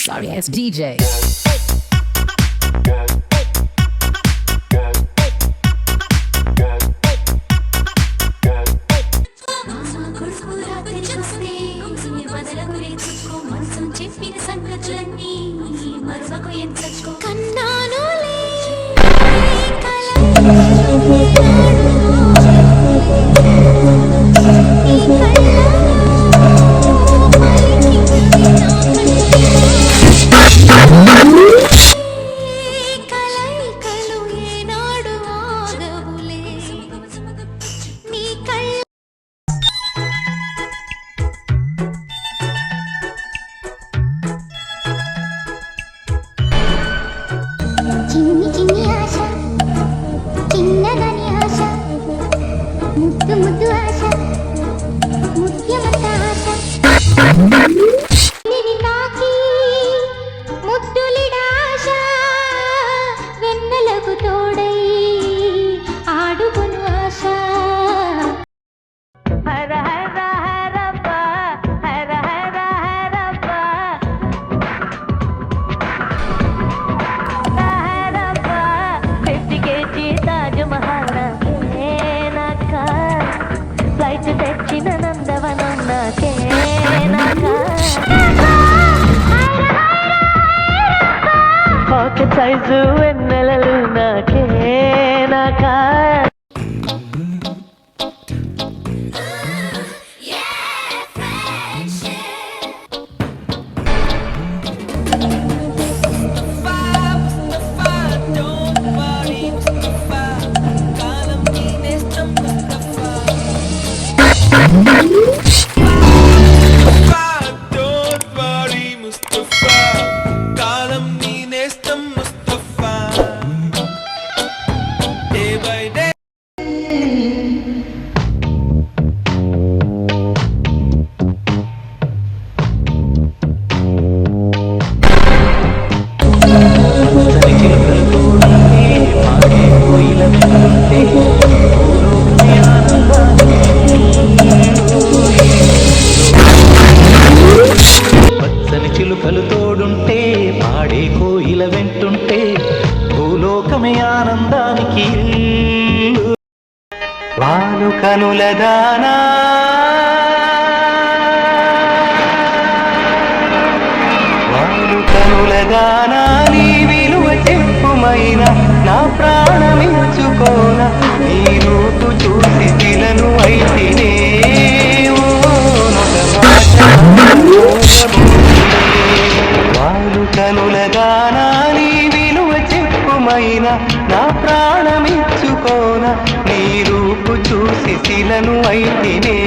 Sorry ass DJ. Size వెన్నెలలు నాకే నాకా చిలుకలు తోడుంటే పాడే కోయిల వెంటుంటే భూలోకమే ఆనందానికి వాలు కనుల దానా వాలు కనుల దానా నీ విలువ చెప్పుమైన నా ప్రాణమించుకోన నీ రూపు చూసి తిలను అయితేనే కనుల గానా నీ విలువ చెప్పుమైన నా ప్రాణమిచ్చుకోన నీ రూపు చూసి శిలను అయితేనే